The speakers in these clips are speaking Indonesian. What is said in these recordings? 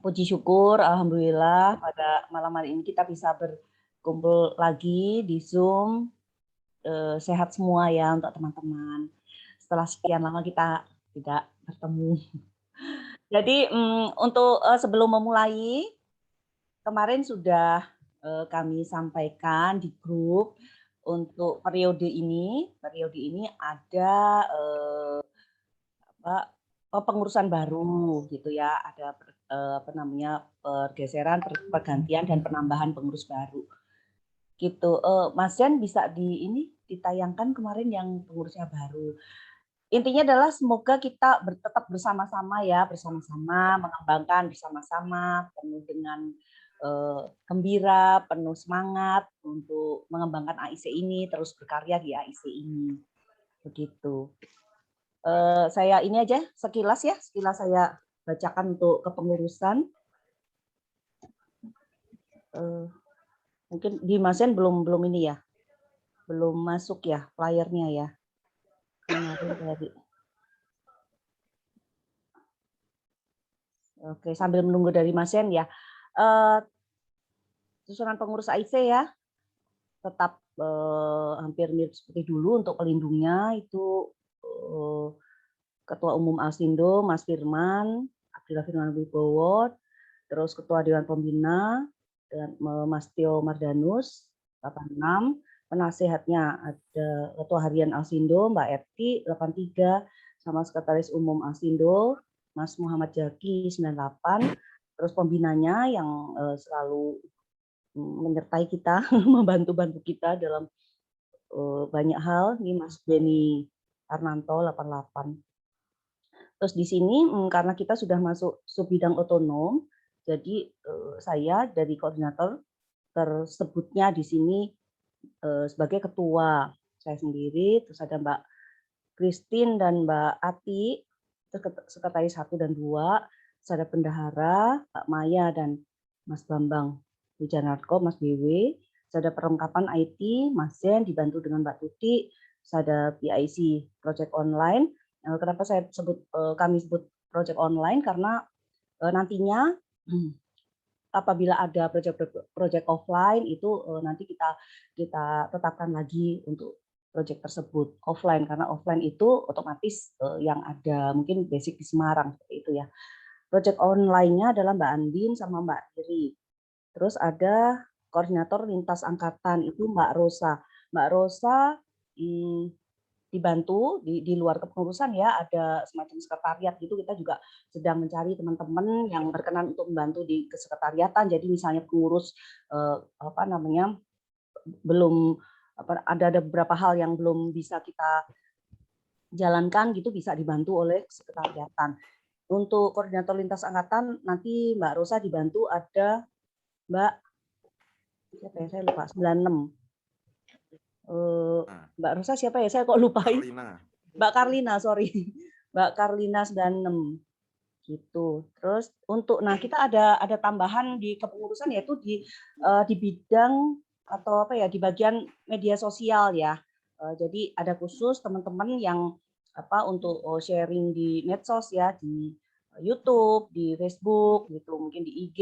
Puji syukur, alhamdulillah pada malam hari ini kita bisa berkumpul lagi di Zoom. Sehat semua ya untuk teman-teman. Setelah sekian lama kita tidak bertemu. Jadi untuk sebelum memulai, kemarin sudah kami sampaikan di grup untuk periode ini ada pengurusan baru gitu ya, ada pergeseran, pergantian dan penambahan pengurus baru. Gitu. Mas Jan bisa ditayangkan kemarin yang pengurusnya baru. Intinya adalah semoga kita tetap bersama-sama ya, bersama-sama mengembangkan bersama-sama, penuh dengan gembira, penuh semangat untuk mengembangkan AIC ini, terus berkarya di AIC ini. Begitu. Saya ini aja sekilas saya bacakan untuk kepengurusan. Mungkin di Masen belum ini ya, belum masuk ya flyernya ya. Oke, sambil menunggu dari Masen ya. Susunan pengurus AIC ya, tetap hampir mirip seperti dulu. Untuk pelindungnya itu Ketua Umum Alsindo Mas Firman, Abdillah Firman Wibowo, terus Ketua Dewan Pembina dan Mas Tio Mardanus 86, penasehatnya ada Ketua Harian Alsindo Mbak Eti 83, sama Sekretaris Umum Alsindo Mas Muhammad Jaki 98, terus pembinanya yang selalu menyertai kita, membantu kita dalam banyak hal, ini Mas Beni Arnanto 88. Terus di sini karena kita sudah masuk subbidang otonom, jadi saya dari koordinator tersebutnya di sini sebagai ketua saya sendiri, terus ada Mbak Christine dan Mbak Ati, sekretaris 1 dan 2, terus ada bendahara Mbak Maya dan Mas Bambang Wijanarko, Mas BW, terus ada perlengkapan IT Mas Zen dibantu dengan Mbak Tuti, terus ada PIC Project Online. Kenapa kami sebut project online, karena nantinya apabila ada project offline itu nanti kita tetapkan lagi untuk project tersebut offline, karena offline itu otomatis yang ada mungkin basic di Semarang seperti itu ya. Project online-nya adalah Mbak Andin sama Mbak Riri. Terus ada koordinator lintas angkatan itu Mbak Rosa. Mbak Rosa dibantu di luar kepengurusan ya, ada semacam sekretariat gitu, kita juga sedang mencari teman-teman yang berkenan untuk membantu di kesekretariatan. Jadi misalnya pengurus belum ada beberapa hal yang belum bisa kita jalankan gitu, bisa dibantu oleh sekretariatan. Untuk koordinator lintas angkatan nanti Mbak Rosa dibantu ada Mbak siapa ya, saya lupa, 96. Mbak Rosa siapa ya, saya kok lupain. Mbak Karlina, sorry. Mbak Karlina 96 gitu. Terus kita ada tambahan di kepengurusan, yaitu di bidang atau di bagian media sosial ya. Jadi ada khusus teman-teman yang untuk sharing di medsos ya, di YouTube, di Facebook gitu, mungkin di IG,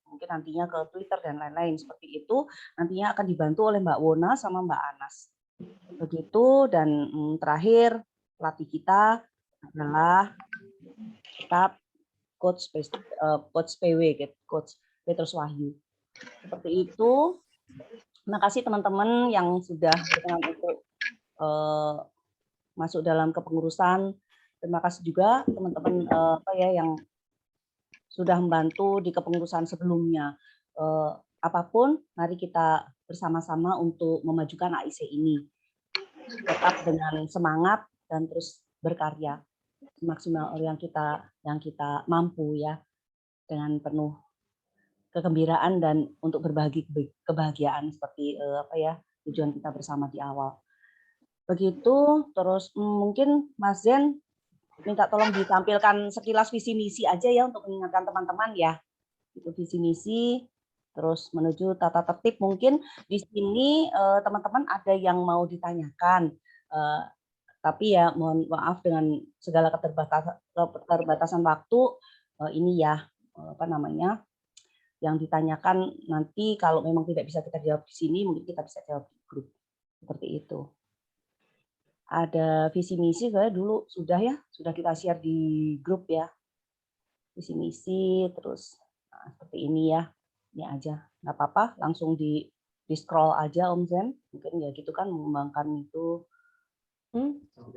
mungkin nantinya ke Twitter dan lain-lain seperti itu, nantinya akan dibantu oleh Mbak Wona sama Mbak Anas. Begitu. Dan terakhir pelatih kita adalah Coach PW, Coach Petrus Wahyu. Seperti itu. Terima kasih teman-teman yang sudah berkenan untuk masuk dalam kepengurusan. Terima kasih juga teman-teman yang sudah membantu di kepengurusan sebelumnya. Apapun, mari kita bersama-sama untuk memajukan AIC ini. Tetap dengan semangat dan terus berkarya maksimal yang kita mampu ya, dengan penuh kegembiraan dan untuk berbagi kebahagiaan seperti tujuan kita bersama di awal. Begitu. Terus mungkin Mas Zen minta tolong ditampilkan sekilas visi misi aja ya untuk mengingatkan teman-teman ya. Itu visi misi, terus menuju tata tertib. Mungkin di sini teman-teman ada yang mau ditanyakan. Tapi ya mohon maaf dengan segala keterbatasan waktu, ini ya, apa namanya, yang ditanyakan nanti kalau memang tidak bisa kita jawab di sini, mungkin kita bisa jawab di grup, seperti itu. Ada visi misi saya dulu sudah ya, sudah kita share di grup ya. Visi misi, terus nah, seperti ini ya, ini aja, nggak apa-apa, langsung di scroll aja Om Zen, mungkin ya gitu kan mengembangkan itu.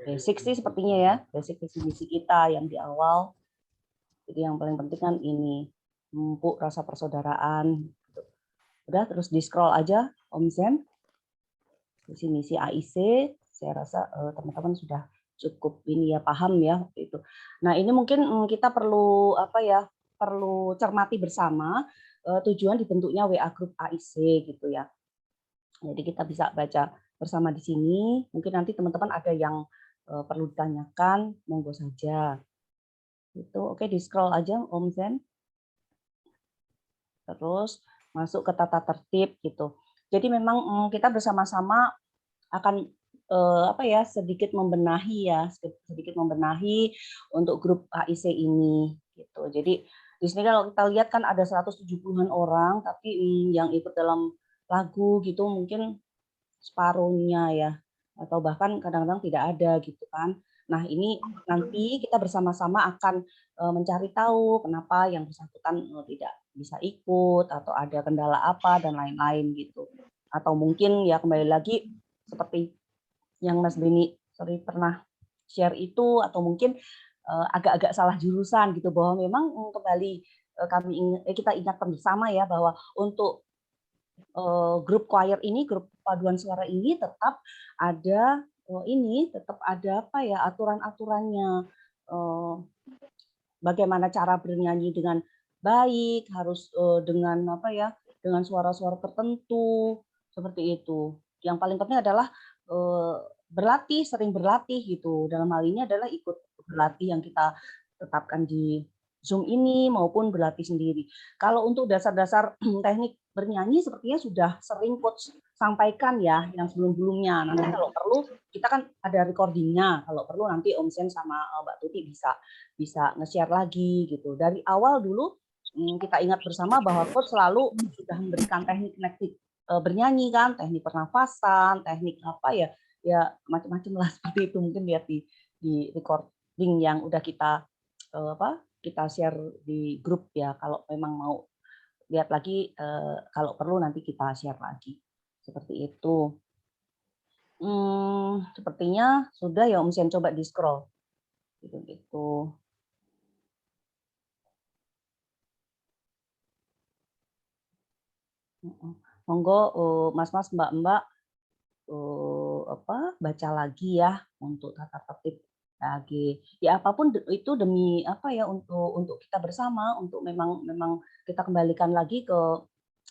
Basic sih sepertinya ya, basic visi misi kita yang di awal. Jadi yang paling penting kan ini, memupuk rasa persaudaraan. Udah, terus di scroll aja Om Zen, visi misi AIC, saya rasa teman-teman sudah cukup ini ya, paham ya itu. Nah ini mungkin kita perlu apa ya, perlu cermati bersama tujuan dibentuknya WA Group AIC gitu ya. Jadi kita bisa baca bersama di sini. Mungkin nanti teman-teman ada yang perlu ditanyakan, monggo saja. Itu oke, di scroll aja Om Zen. Terus masuk ke tata tertib gitu. Jadi memang kita bersama-sama akan apa ya, sedikit membenahi ya, sedikit membenahi untuk grup AIC ini gitu. Jadi di sini kalau kita lihat kan ada 170-an orang, tapi yang ikut dalam lagu gitu mungkin separuhnya ya, atau bahkan kadang-kadang tidak ada gitu kan. Nah ini nanti kita bersama-sama akan mencari tahu kenapa yang bersangkutan tidak bisa ikut, atau ada kendala apa dan lain-lain gitu. Atau mungkin ya kembali lagi seperti yang Mas Beni pernah share itu, atau mungkin agak-agak salah jurusan gitu, bahwa memang kembali kita ingatkan bersama ya bahwa untuk grup choir ini, grup paduan suara ini tetap ada tetap ada apa ya, aturan-aturannya. Bagaimana cara bernyanyi dengan baik, harus dengan apa ya, dengan suara-suara tertentu, seperti itu. Yang paling penting adalah berlatih, sering berlatih gitu. Dalam hal ini adalah ikut berlatih yang kita tetapkan di Zoom ini maupun berlatih sendiri. Kalau untuk dasar-dasar teknik bernyanyi sepertinya sudah sering coach sampaikan ya yang sebelum-sebelumnya. Nanti kalau perlu kita kan ada recordingnya. Kalau perlu nanti Om Sen sama Mbak Tuti bisa nge-share lagi gitu. Dari awal dulu kita ingat bersama bahwa coach selalu sudah memberikan teknik-teknik bernyanyi kan, teknik pernafasan, teknik apa ya, ya macam-macam lah seperti itu. Mungkin lihat di recording yang udah kita kita share di grup ya. Kalau memang mau lihat lagi, kalau perlu nanti kita share lagi. Seperti itu. Sepertinya sudah ya Om Sen, coba di scroll. Gitu-gitu. Monggo Mas-mas, Mbak-mbak baca lagi ya untuk tata tertib lagi. Ya apapun itu demi apa ya, untuk kita bersama, untuk memang kita kembalikan lagi ke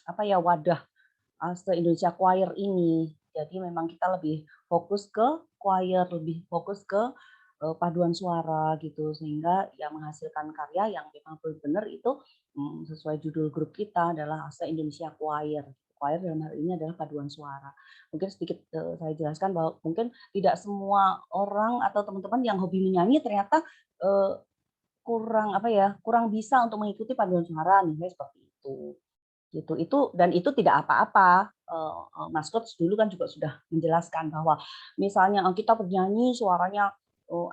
apa ya, wadah se-Indonesia Choir ini. Jadi memang kita lebih fokus ke choir, lebih fokus ke paduan suara gitu, sehingga ya menghasilkan karya yang memang benar-benar itu sesuai judul grup kita adalah se-Indonesia Choir. Choir dalam hal ini adalah paduan suara. Mungkin sedikit saya jelaskan bahwa mungkin tidak semua orang atau teman-teman yang hobi menyanyi ternyata kurang apa ya, kurang bisa untuk mengikuti paduan suara, misalnya seperti itu. Gitu, itu tidak apa-apa. Mas Coach dulu kan juga sudah menjelaskan bahwa misalnya kita bernyanyi suaranya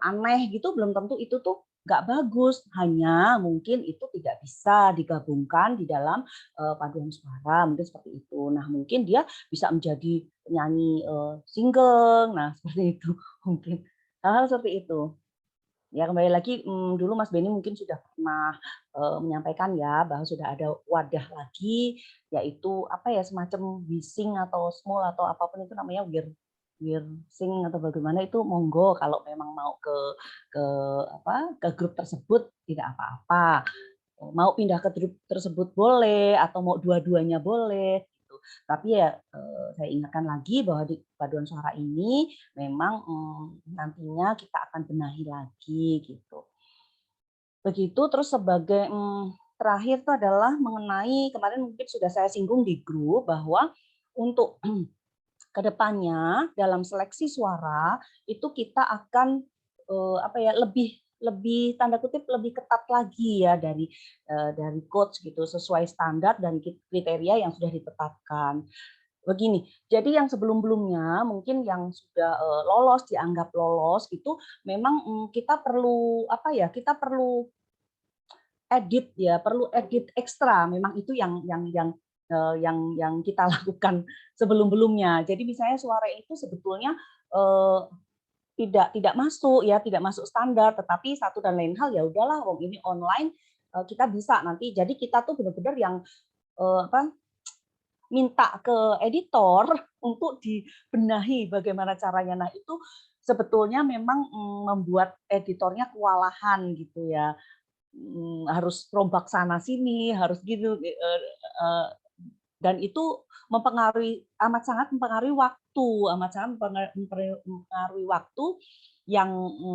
aneh gitu, belum tentu itu tuh nggak bagus, hanya mungkin itu tidak bisa digabungkan di dalam paduan suara, mungkin seperti itu. Nah mungkin dia bisa menjadi penyanyi single, nah seperti itu mungkin hal-hal seperti itu. Ya kembali lagi dulu Mas Beni mungkin sudah pernah menyampaikan ya bahwa sudah ada wadah lagi, yaitu apa ya, semacam bising atau small atau apapun itu namanya, sing atau bagaimana, itu monggo kalau memang mau ke ke grup tersebut tidak apa-apa. Mau pindah ke grup tersebut boleh, atau mau dua-duanya boleh gitu. Tapi ya saya ingatkan lagi bahwa di paduan suara ini memang nantinya kita akan benahi lagi gitu. Begitu, terus sebagai terakhir itu adalah mengenai kemarin mungkin sudah saya singgung di grup bahwa untuk kedepannya dalam seleksi suara itu kita akan apa ya, lebih lebih tanda kutip lebih ketat lagi ya dari coach gitu, sesuai standar dan kriteria yang sudah ditetapkan. Begini, jadi yang sebelum-belumnya mungkin yang sudah lolos, dianggap lolos itu memang kita perlu apa ya, kita perlu edit ya, perlu edit ekstra. Memang itu yang kita lakukan sebelum-belumnya. Jadi misalnya suara itu sebetulnya eh, tidak masuk ya, tidak masuk standar, tetapi satu dan lain hal ya udahlah, wong ini online kita bisa nanti. Jadi kita tuh benar-benar yang apa, minta ke editor untuk dibenahi bagaimana caranya. Nah, itu sebetulnya memang membuat editornya kewalahan gitu ya. Harus rombak sana sini, harus gitu dan itu amat sangat mempengaruhi waktu, amat sangat mempengaruhi waktu yang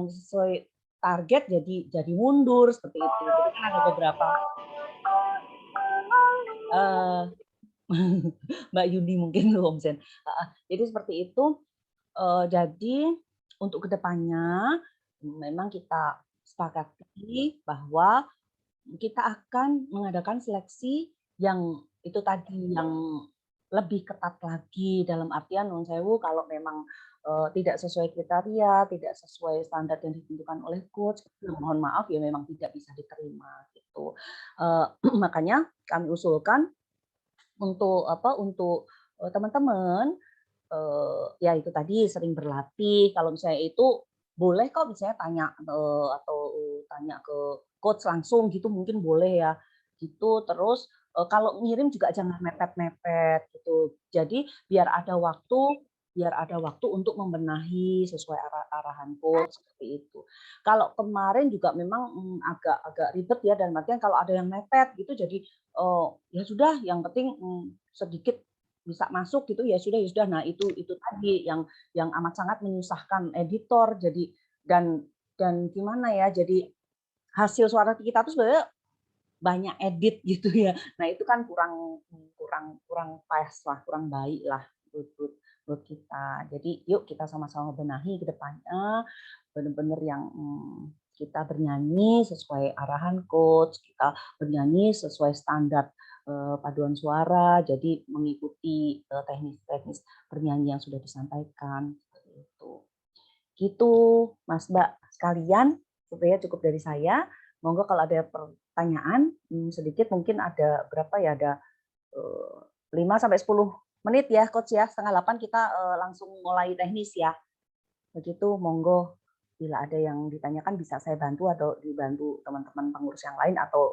sesuai target jadi mundur seperti itu. Jadi kan ada beberapa Mbak Yuni mungkin Om Sen. Jadi seperti itu. Jadi untuk kedepannya memang kita sepakati bahwa kita akan mengadakan seleksi yang itu tadi, yang lebih ketat lagi dalam artian nuwun sewu kalau memang tidak sesuai kriteria, tidak sesuai standar yang ditentukan oleh coach, mohon maaf ya memang tidak bisa diterima gitu. Makanya kami usulkan untuk apa, untuk teman-teman ya itu tadi sering berlatih. Kalau misalnya itu boleh kok misalnya tanya atau tanya ke coach langsung gitu mungkin boleh ya gitu. Terus kalau ngirim juga jangan mepet-mepet gitu. Jadi biar ada waktu untuk membenahi sesuai arahan coach seperti itu. Kalau kemarin juga memang agak ribet ya dan artian kalau ada yang mepet gitu jadi ya sudah yang penting sedikit bisa masuk gitu ya sudah ya sudah. Nah itu tadi yang amat sangat menyusahkan editor jadi dan gimana ya jadi hasil suara kita tuh sebenarnya banyak edit gitu ya. Nah itu kan kurang kurang kurang pas lah, kurang baik lah buat kita. Jadi yuk kita sama-sama benahi ke depannya benar-benar yang kita bernyanyi sesuai arahan coach, kita bernyanyi sesuai standar paduan suara, jadi mengikuti teknis-teknis bernyanyi yang sudah disampaikan seperti itu. Gitu, Mas Mbak sekalian, sebenarnya cukup dari saya. Monggo kalau ada pertanyaan sedikit mungkin ada berapa ya ada 5 sampai 10 menit ya coach ya, setengah 8 kita langsung mulai teknis ya. Begitu monggo bila ada yang ditanyakan bisa saya bantu atau dibantu teman-teman pengurus yang lain atau